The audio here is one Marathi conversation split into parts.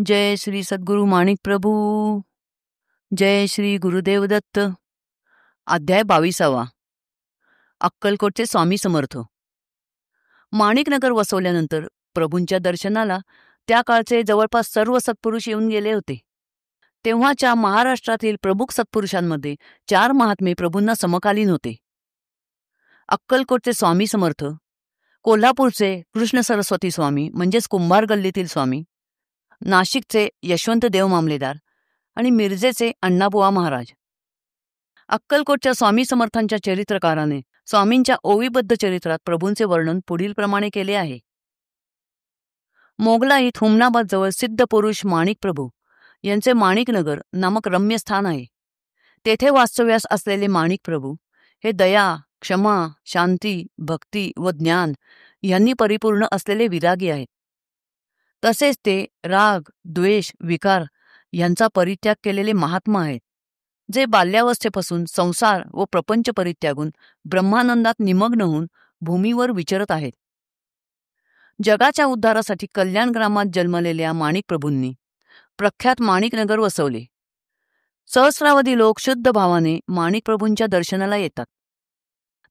जय श्री सद्गुरु माणिक प्रभू. जय श्री गुरुदेव दत्त. अध्याय 22. अक्कलकोटचे स्वामी समर्थ. माणिकनगर वसवल्यानंतर प्रभूंच्या दर्शनाला त्या काळचे जवळपास सर्व सत्पुरुष येऊन गेले होते. तेव्हाच्या महाराष्ट्रातील प्रमुख सत्पुरुषांमध्ये 4 महात्मे प्रभूंना समकालीन होते. अक्कलकोटचे स्वामी समर्थ, कोल्हापूरचे कृष्ण सरस्वती स्वामी म्हणजेच कुंभार गल्लीतील स्वामी, नाशिकचे यशवंत देव मामलेदार आणि मिरजेचे अण्णाबुवा महाराज. अक्कलकोटच्या स्वामी समर्थांच्या चरित्रकाराने स्वामींच्या ओवीबद्ध चरित्रात प्रभूंचे वर्णन पुढील प्रमाणे केले आहे. मोगलाईत हुमनाबाद जवळ सिद्ध पुरुष माणिक प्रभू यांचे माणिकनगर नामक रम्य स्थान आहे. तेथे वास्तव्यास असलेले माणिक प्रभू हे दया, क्षमा, शांती, भक्ती व ज्ञान यांनी परिपूर्ण असलेले विरागी आहेत. तसेच ते राग, द्वेष, विकार यांचा परित्याग केलेले महात्मा आहेत, जे बाल्यावस्थेपासून संसार व प्रपंच परित्यागून ब्रह्मानंदात निमग्न होऊन भूमीवर विचरत आहेत. जगाच्या उद्धारासाठी कल्याण ग्रामात जन्मलेल्या माणिक प्रभूंनी प्रख्यात माणिकनगर वसवले. सहस्रावधी लोक शुद्ध भावाने माणिक प्रभूंच्या दर्शनाला येतात.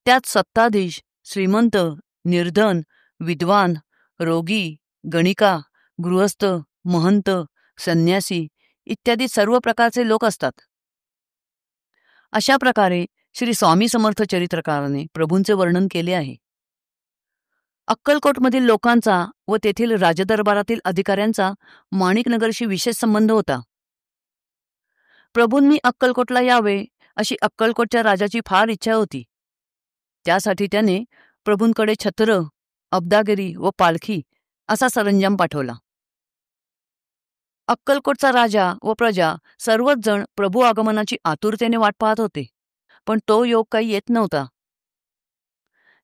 त्यात सत्ताधीश, श्रीमंत, निर्धन, विद्वान, रोगी, गणिका, गृहस्थ, महंत, संन्यासी इत्यादी सर्व प्रकारचे लोक असतात. अशा प्रकारे श्री स्वामी समर्थ चरित्रकाराने प्रभूंचे वर्णन केले आहे. अक्कलकोटमधील लोकांचा व तेथील राजदरबारातील अधिकाऱ्यांचा माणिकनगरशी विशेष संबंध होता. प्रभूंनी अक्कलकोटला यावे अशी अक्कलकोटच्या राजाची फार इच्छा होती. त्यासाठी त्याने प्रभूंकडे छत्र, अब्दागिरी व पालखी असा सरंजाम पाठवला. अक्कलकोटचा राजा व प्रजा सर्वच जण प्रभू आगमनाची आतुरतेने वाट पाहत होते, पण तो योग काही येत नव्हता.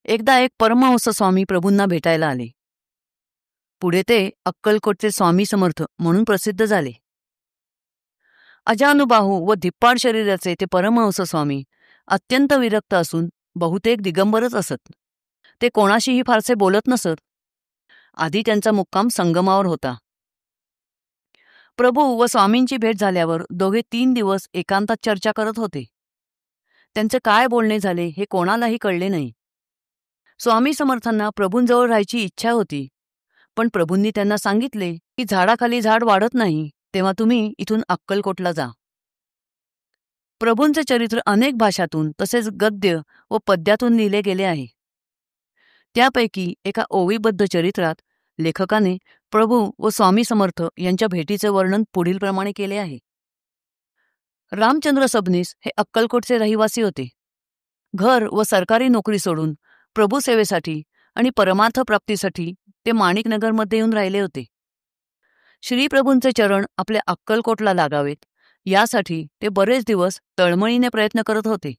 एकदा एक परमहंस स्वामी प्रभूंना भेटायला आले. पुढे ते अक्कलकोटचे स्वामी समर्थ म्हणून प्रसिद्ध झाले. अजानुबाहू व धिप्पाड शरीराचे ते परमहंस स्वामी अत्यंत विरक्त असून बहुतेक दिगंबरच असत. ते कोणाशीही फारसे बोलत नसत. आधी त्यांचा मुक्काम संगमावर होता. प्रभू व स्वामींची भेट झाल्यावर दोघे 3 दिवस एकांतात चर्चा करत होते. त्यांचे काय बोलणे झाले हे कोणालाही कळले नाही. स्वामी समर्थांना प्रभूंजवळ राहायची इच्छा होती, पण प्रभूंनी त्यांना सांगितले की झाडाखाली झाड वाढत नाही, तेव्हा तुम्ही इथून अक्कलकोटला जा. प्रभूंचे चरित्र अनेक भाषातून तसेच गद्य व पद्यातून लिहिले गेले आहे. त्यापैकी एका ओवीबद्ध चरित्रात लेखकाने प्रभू व स्वामी समर्थ यांच्या भेटीचे वर्णन पुढील प्रमाणे केले आहे. रामचंद्र सबनीस हे अक्कलकोटचे रहिवासी होते. घर व सरकारी नोकरी सोडून प्रभू सेवेसाठी आणि परमार्थ प्राप्तीसाठी ते माणिकनगरमध्ये येऊन राहिले होते. श्रीप्रभूंचे चरण आपल्या अक्कलकोटला लागावेत यासाठी ते बरेच दिवस तळमळीने प्रयत्न करत होते.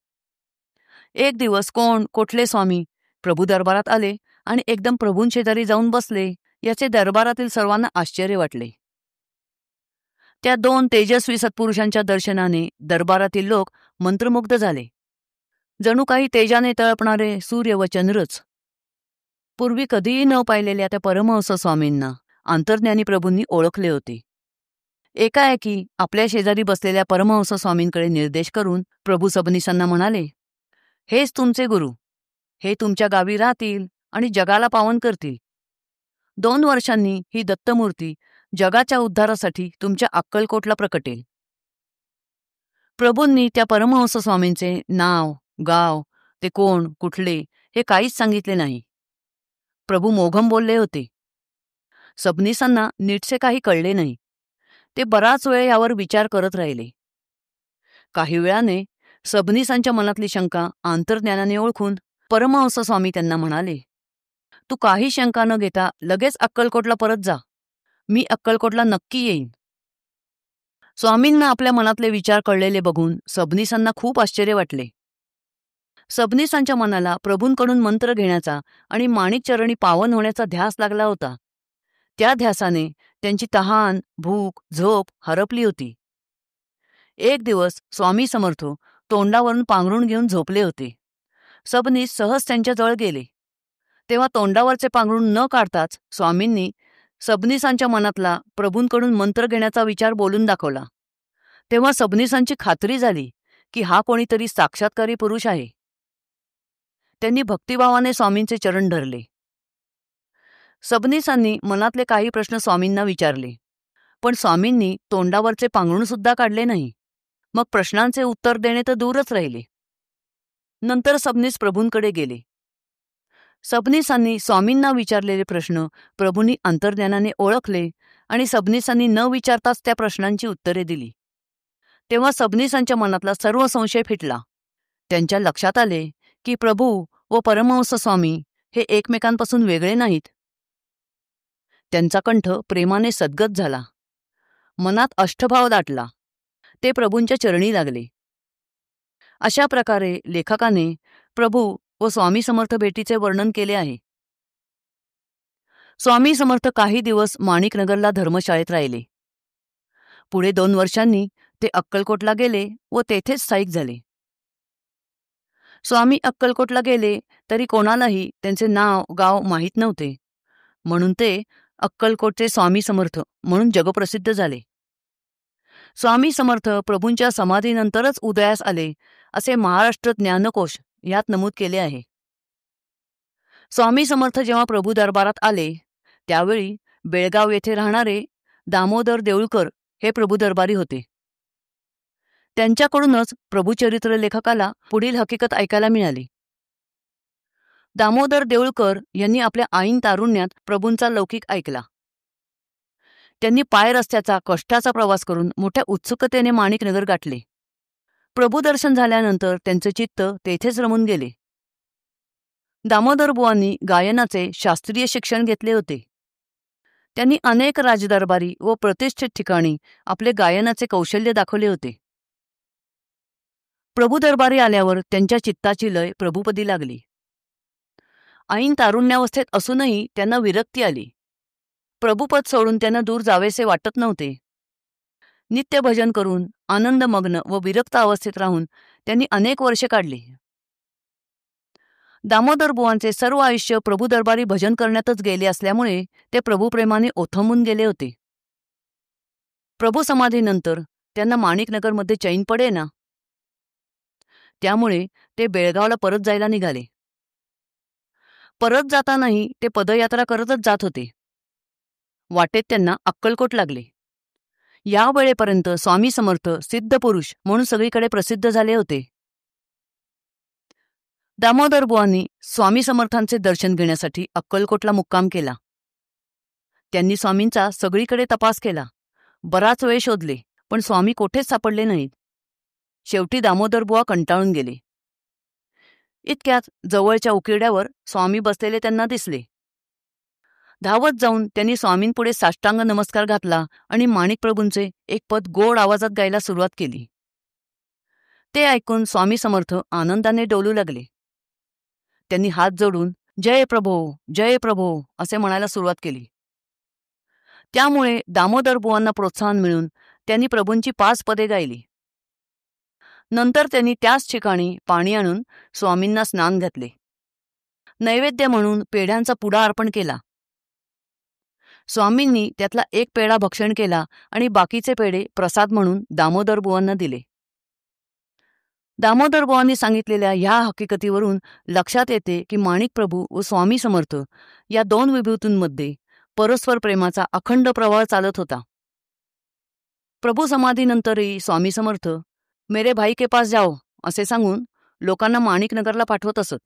एक दिवस कुठले स्वामी प्रभू दरबारात आले आणि एकदम प्रभूंशेजारी जाऊन बसले. याचे दरबारातील सर्वांना आश्चर्य वाटले. त्या 2 तेजस्वी सत्पुरुषांच्या दर्शनाने दरबारातील लोक मंत्रमुग्ध झाले. जणू काही तेजाने तळपणारे सूर्य व चंद्रच. पूर्वी कधीही न पाहिलेल्या त्या परमहंस स्वामींना अंतर्ज्ञानी प्रभूंनी ओळखले होते. एकाएकी आपल्या शेजारी बसलेल्या परमहंस स्वामींकडे निर्देश करून प्रभू सबनीसांना म्हणाले, हेच तुमचे गुरु. हे तुमच्या गावी राहतील आणि जगाला पावन करतील. 2 वर्षांनी ही दत्तमूर्ती जगाच्या उद्धारासाठी तुमच्या अक्कलकोटला प्रकटेल. प्रभूंनी त्या परमहंस स्वामींचे नाव, गाव, ते कुठले हे काहीच सांगितले नाही. प्रभू मोघम बोलले होते. सबनीसांना नीटसे काही कळले नाही. ते बराच वेळ यावर विचार करत राहिले. काही वेळाने सबनीसांच्या मनातली शंका अंतर्ज्ञानाने ओळखून परमहंस स्वामी त्यांना म्हणाले, तू काही शंका न घेता लगेच अक्कलकोटला परत जा. मी अक्कलकोटला नक्की येईन. स्वामींना आपल्या मनातले विचार कळलेले बघून सबनीसांना खूप आश्चर्य वाटले. सबनीसांच्या मनाला प्रभूंकडून मंत्र घेण्याचा आणि माणिकचरणी पावन होण्याचा ध्यास लागला होता. त्या ध्यासाने त्यांची तहान, भूक, झोप हरपली होती. एक दिवस स्वामी समर्थ तोंडावरून पांघरून घेऊन झोपले होते. सबनीस सहज त्यांच्याजवळ गेले. तेव्हा तोंडावरचे पांघरून न काढताच स्वामींनी सबनीसांच्या मनातला प्रभूंकडून मंत्र घेण्याचा विचार बोलून दाखवला. तेव्हा सबनीसांची खात्री झाली की हा कोणीतरी साक्षात्कारी पुरुष आहे. त्यांनी भक्तिभावाने स्वामींचे चरण धरले. सबनीसांनी मनातले काही प्रश्न स्वामींना विचारले, पण स्वामींनी तोंडावरचे पांघरूण सुद्धा काढले नाही. मग प्रश्नांचे उत्तर देणे तर दूरच राहिले. नंतर सबनीस प्रभूंकडे गेले. सबनीसांनी स्वामींना विचारलेले प्रश्न प्रभूंनी अंतर्ज्ञानाने ओळखले आणि सबनीसांनी न विचारताच त्या प्रश्नांची उत्तरे दिली. तेव्हा सबनीसांच्या मनातला सर्व संशय फिटला. त्यांच्या लक्षात आले की प्रभू व परमहंस स्वामी हे एकमेकांपासून वेगळे नाहीत. त्यांचा कंठ प्रेमाने सद्गत झाला. मनात अष्टभाव दाटला. ते प्रभूंच्या चरणी लागले. अशा प्रकारे लेखकाने प्रभू व स्वामी समर्थ भेटीचे वर्णन केले आहे. स्वामी समर्थ काही दिवस माणिकनगरला धर्मशाळेत राहिले. पुढे 2 वर्षांनी ते अक्कलकोटला गेले व तेथेच स्थायिक झाले. स्वामी अक्कलकोटला गेले तरी कोणालाही त्यांचे नाव गाव माहीत नव्हते, म्हणून ते अक्कलकोटचे स्वामी समर्थ म्हणून जगप्रसिद्ध झाले. स्वामी समर्थ प्रभूंच्या समाधीनंतरच उदयास आले असे महाराष्ट्र ज्ञानकोश यात नमूद केले आहे. स्वामी समर्थ जेव्हा प्रभू दरबारात आले त्यावेळी बेळगाव येथे राहणारे दामोदर देऊळकर हे प्रभू दरबारी होते. त्यांच्याकडूनच प्रभूचरित्र लेखकाला पुढील हकीकत ऐकायला मिळाली. दामोदर देऊळकर यांनी आपल्या ऐन तारुण्यात प्रभूंचा लौकिक ऐकला. त्यांनी पाय रस्त्याचा कष्टाचा प्रवास करून मोठ्या उत्सुकतेने माणिकनगर गाठले. प्रभूदर्शन झाल्यानंतर त्यांचे चित्त तेथेच रमून गेले. दामोदर बुवांनी गायनाचे शास्त्रीय शिक्षण घेतले होते. त्यांनी अनेक राजदरबारी व प्रतिष्ठित ठिकाणी आपले गायनाचे कौशल्य दाखवले होते. प्रभू दरबारी आल्यावर त्यांच्या चित्ताची लय प्रभूपदी लागली. ऐन तारुण्यावस्थेत असूनही त्यांना विरक्ती आली. प्रभूपद सोडून त्यांना दूर जावेसे वाटत नव्हते. नित्य भजन करून आनंदमग्न व विरक्त अवस्थेत राहून त्यांनी अनेक वर्षे काढली. दामोदर बुवांचे सर्व आयुष्य प्रभू दरबारी भजन करण्यातच गेले असल्यामुळे ते प्रभूप्रेमाने ओथंबून गेले होते. प्रभू समाधीनंतर त्यांना माणिकनगरमध्ये चैन पडेना. त्यामुळे ते बेळगावला परत जायला निघाले. परत जातानाही ते पदयात्रा करतच जात होते. वाटेत त्यांना अक्कलकोट लागले. या वेळेपर्यंत स्वामी समर्थ सिद्ध पुरुष म्हणून सगळीकडे प्रसिद्ध झाले होते. दामोदर बुवांनी स्वामी समर्थांचे दर्शन घेण्यासाठी अक्कलकोटला मुक्काम केला. त्यांनी स्वामींचा सगळीकडे तपास केला. बराच वेळ शोधले, पण स्वामी कोठेच सापडले नाहीत. शेवटी दामोदर बुवा कंटाळून गेले. इतक्यात जवळच्या उकिरड्यावर स्वामी बसलेले त्यांना दिसले. धावत जाऊन त्यांनी स्वामींपुढे साष्टांग नमस्कार घातला आणि माणिकप्रभूंचे एक पद गोड आवाजात गायला सुरुवात केली. ते ऐकून स्वामी समर्थ आनंदाने डोलू लागले. त्यांनी हात जोडून जय प्रभो असे म्हणायला सुरुवात केली. त्यामुळे दामोदर बुवांना प्रोत्साहन मिळून त्यांनी प्रभूंची 5 पदे गायली. नंतर त्यांनी त्याच ठिकाणी पाणी आणून स्वामींना स्नान घातले. नैवेद्य म्हणून पेढ्यांचा पुडा अर्पण केला. स्वामींनी त्यातला 1 पेढा भक्षण केला आणि बाकीचे पेढे प्रसाद म्हणून दामोदर बुवांना दिले. दामोदर बुवांनी सांगितलेल्या ह्या हकीकतीवरून लक्षात येते की माणिक प्रभू व स्वामी समर्थ या 2 विभूतींमध्ये परस्पर प्रेमाचा अखंड प्रवाह चालत होता. प्रभू समाधीनंतरही स्वामी समर्थ मेरे भाई के पास जाओ असे सांगून लोकांना माणिकनगरला पाठवत असत.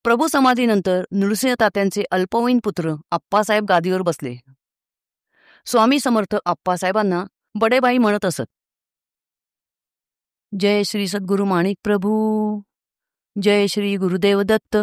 प्रभू समाधीनंतर नृसिंह तात्यांचे अल्पवयीन पुत्र आप्पासाहेब गादीवर बसले. स्वामी समर्थ आप्पासाहेबांना बडे भाई म्हणत असत. जय श्री सद्गुरु माणिक प्रभू, जय श्री गुरुदेव दत्त.